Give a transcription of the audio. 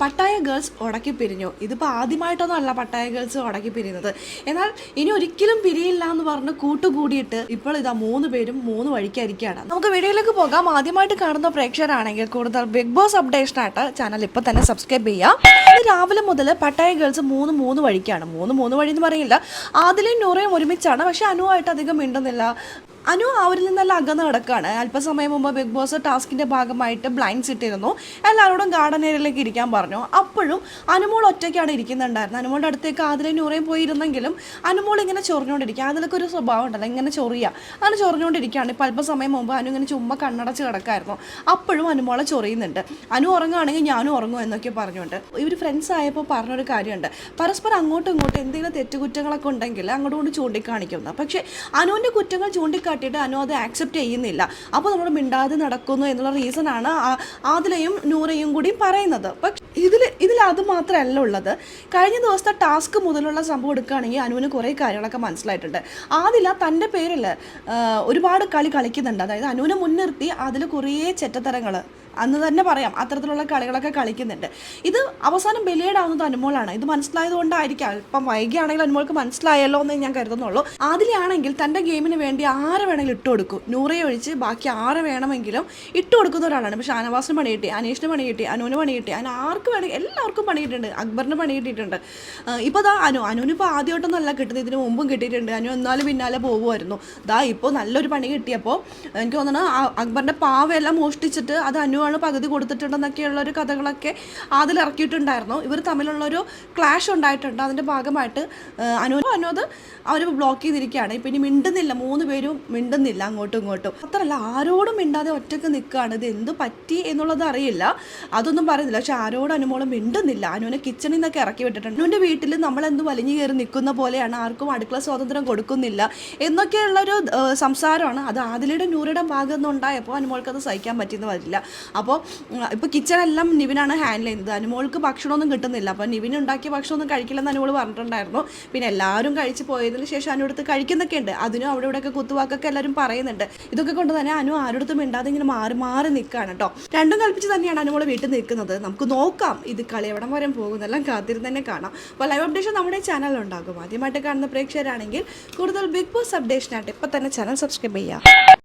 Pattaya girls ഉടക്കി പിരിഞ്ഞു. ഇതിപ്പോൾ ആദ്യമായിട്ടൊന്നുമല്ല പട്ടായ ഗേൾസ് ഉടക്കി പിരിയുന്നത്. എന്നാൽ ഇനി ഒരിക്കലും പിരിയില്ല എന്ന് പറഞ്ഞ് കൂട്ടുകൂടിയിട്ട് ഇപ്പോൾ ഇതാ 3 പേരും 3 വഴിക്കായിരിക്കുകയാണ്. നമുക്ക് വീഡിയോയിലേക്ക് പോകാം. ആദ്യമായിട്ട് കാണുന്ന പ്രേക്ഷകരാണെങ്കിൽ കൂടുതൽ ബിഗ് ബോസ് അപ്ഡേഷനായിട്ട് ചാനൽ ഇപ്പോൾ തന്നെ സബ്സ്ക്രൈബ് ചെയ്യുക. ഇത് രാവിലെ മുതൽ പട്ടായ ഗേൾസ് 3 വഴിക്കാണ്. 3 വഴി എന്ന് പറയില്ല, ആദിലയും നൂറയും ഒരുമിച്ചാണ്. പക്ഷെ അനുവായിട്ട് അധികം മിണ്ടുന്നില്ല. അനു അവരിൽ നിന്നെല്ലാം അകന്ന് കിടക്കുകയാണ്. അല്പസമയം മുമ്പ് ബിഗ് ബോസ് ടാസ്കിൻ്റെ ഭാഗമായിട്ട് ബ്ലൈൻഡ്സ് ഇട്ടിരുന്നു. എല്ലാവരോടും ഗാർഡൻ ഏരിയയിലേക്ക് ഇരിക്കാൻ പറഞ്ഞു. അപ്പോഴും അനുമോൾ ഒറ്റയ്ക്കാണ് ഇരിക്കുന്നുണ്ടായിരുന്നത്. അനുമോളുടെ അടുത്തേക്ക് ആദിലയും നൂറയും പോയിരുന്നെങ്കിലും അനുമോൾ ഇങ്ങനെ ചൊറിഞ്ഞുകൊണ്ടിരിക്കുക. അതിലൊക്കെ ഒരു സ്വഭാവം ഉണ്ടല്ലോ, ഇങ്ങനെ ചൊറിയുക. അങ്ങനെ ചൊറിഞ്ഞുകൊണ്ടിരിക്കുകയാണ്. ഇപ്പോൾ അല്പസമയം മുമ്പ് അനു ഇങ്ങനെ ചുമ്മാ കണ്ണടച്ച് കിടക്കായിരുന്നു. അപ്പോഴും അനുമോളെ ചൊറിയുന്നുണ്ട്. അനു ഉറങ്ങുകയാണെങ്കിൽ ഞാനും ഉറങ്ങും എന്നൊക്കെ പറഞ്ഞുകൊണ്ട് ഇവർ ഫ്രണ്ട്സ് ആയപ്പോൾ പറഞ്ഞൊരു കാര്യമുണ്ട്, പരസ്പരം അങ്ങോട്ടും ഇങ്ങോട്ടും എന്തെങ്കിലും തെറ്റുകുറ്റങ്ങളൊക്കെ ഉണ്ടെങ്കിൽ അങ്ങോട്ടും ചൂണ്ടിക്കാണിക്കുന്നത്. പക്ഷേ അനുവിൻ്റെ കുറ്റങ്ങൾ ചൂണ്ടിക്കാട്ടിയിട്ട് അനു അത് ആക്സെപ്റ്റ് ചെയ്യുന്നില്ല. അപ്പോൾ നമ്മൾ മിണ്ടാതെ നടക്കുന്നു എന്നുള്ള റീസണാണ് ആദിലയും നൂറയും കൂടി പറയുന്നത്. പക്ഷേ ഇതിൽ അത് മാത്രമല്ല ഉള്ളത്. കഴിഞ്ഞ ദിവസത്തെ ടാസ്ക് മുതലുള്ള സംഭവം എടുക്കുകയാണെങ്കിൽ അനുവിന് കുറേ കാര്യങ്ങളൊക്കെ മനസ്സിലായിട്ടുണ്ട്. ആദില തൻ്റെ പേരിൽ ഒരുപാട് കളിക്കുന്നുണ്ട്. അതായത് അനുവിനെ മുൻനിർത്തി അതിൽ കുറേ ചെറ്റത്തരങ്ങൾ അന്ന് തന്നെ പറയാം, അത്തരത്തിലുള്ള കളികളൊക്കെ കളിക്കുന്നുണ്ട്. ഇത് അവസാനം ബലിയേടാവുന്നത് അനുമോളാണ്. ഇത് മനസ്സിലായത് കൊണ്ടായിരിക്കാം. ഇപ്പം വൈകിയാണെങ്കിൽ അനുമോൾക്ക് മനസ്സിലായല്ലോ എന്ന് ഞാൻ കരുതുന്നുള്ളൂ. ആദിലാണെങ്കിൽ തൻ്റെ ഗെയിമിന് വേണ്ടി ആരെ വേണമെങ്കിലും ഇട്ട് കൊടുക്കും. നൂറയെ ഒഴിച്ച് ബാക്കി ആരെ വേണമെങ്കിലും ഇട്ട് കൊടുക്കുന്ന ഒരാളാണ്. പക്ഷേ ഷാനവാസിന് പണി കിട്ടി, അനീഷിന് പണി കിട്ടി, അനുവിന് പണി കിട്ടി, അതിന് ആർക്ക് വേണമെങ്കിൽ എല്ലാവർക്കും പണി കിട്ടിയിട്ടുണ്ട്. അക്ബറിന് പണി കിട്ടിയിട്ടുണ്ട്. ഇപ്പോൾ അനുവിനിപ്പോൾ ആദ്യമായിട്ടൊന്നല്ല കിട്ടുന്നത്, ഇതിന് മുമ്പും കിട്ടിയിട്ടുണ്ട്. അനു എന്നാലും പിന്നാലെ പോകുമായിരുന്നു. ഇപ്പോൾ നല്ലൊരു പണി കിട്ടിയപ്പോൾ എനിക്ക് തോന്നുന്നു അക്ബറിൻ്റെ പാവയെല്ലാം മോഷ്ടിച്ചിട്ട് അത് അനു പകുതി കൊടുത്തിട്ടുണ്ടെന്നൊക്കെയുള്ളൊരു കഥകളൊക്കെ അതിൽ ഇറക്കിയിട്ടുണ്ടായിരുന്നു. ഇവർ തമ്മിലുള്ളൊരു ക്ലാഷ് ഉണ്ടായിട്ടുണ്ട്. അതിൻ്റെ ഭാഗമായിട്ട് അനു അത് അവർ ബ്ലോക്ക് ചെയ്തിരിക്കുകയാണ്. ഇപ്പം ഇനി മിണ്ടുന്നില്ല, 3 പേരും മിണ്ടുന്നില്ല അങ്ങോട്ടും ഇങ്ങോട്ടും. അത്രല്ല, ആരോടും മിണ്ടാതെ ഒറ്റയ്ക്ക് നിൽക്കുകയാണ്. ഇത് എന്ത് പറ്റി എന്നുള്ളത് അറിയില്ല, അതൊന്നും പറയുന്നില്ല. പക്ഷെ ആരോടും അനുമോളും മിണ്ടുന്നില്ല. അനുവിനെ കിച്ചണിൽ നിന്നൊക്കെ ഇറക്കി വിട്ടിട്ടുണ്ട്. അനുവിൻ്റെ വീട്ടിൽ നമ്മളെന്ത് വലിഞ്ഞു കയറി നിൽക്കുന്ന പോലെയാണ്, ആർക്കും അടുക്കള സ്വാതന്ത്ര്യം കൊടുക്കുന്നില്ല എന്നൊക്കെയുള്ളൊരു സംസാരമാണ്. അത് ആദിലയുടെ നൂറയുടെ ഭാഗത്ത് നിന്നുണ്ടായപ്പോൾ അനുമോൾക്കത് സഹിക്കാൻ പറ്റിയെന്ന് വരില്ല. അപ്പോൾ ഇപ്പോൾ കിച്ചണെല്ലാം നിവിനാണ് ഹാൻഡിൽ ചെയ്യുന്നത്. അനുമോൾക്ക് ഭക്ഷണമൊന്നും കിട്ടുന്നില്ല. അപ്പോൾ നിവിൻ ഉണ്ടാക്കിയ ഭക്ഷണമൊന്നും കഴിക്കില്ലെന്ന് അനുമോൾ പറഞ്ഞിട്ടുണ്ടായിരുന്നു. പിന്നെ എല്ലാവരും കഴിച്ച് പോയതിന് ശേഷം അനുവടുത്ത് കഴിക്കുന്നൊക്കെ ഉണ്ട്. അതിനും അവിടെ ഇവിടെയൊക്കെ കുത്തുവാക്കൊക്കെ എല്ലാവരും പറയുന്നുണ്ട്. ഇതൊക്കെ കൊണ്ട് തന്നെ അനു ആരോടത്തും മിണ്ടാതെ ഇങ്ങനെ മാറി നിൽക്കുകയാണ് കേട്ടോ. രണ്ടും കൽപ്പിച്ച് തന്നെയാണ് അനുമോൾ വീട്ടിൽ നിൽക്കുന്നത്. നമുക്ക് നോക്കാം ഇത് കളി എവിടം വരെ പോകുന്നെല്ലാം കാത്തിരുന്ന് തന്നെ കാണാം. അപ്പോൾ ലൈവ് അപ്ഡേഷൻ നമ്മുടെ ചാനലിലുണ്ടാകും. ആദ്യമായിട്ട് കാണുന്ന പ്രേക്ഷകരാണെങ്കിൽ കൂടുതൽ ബിഗ് ബോസ് അപ്ഡേഷനായിട്ട് ഇപ്പോൾ തന്നെ ചാനൽ സബ്സ്ക്രൈബ് ചെയ്യുക.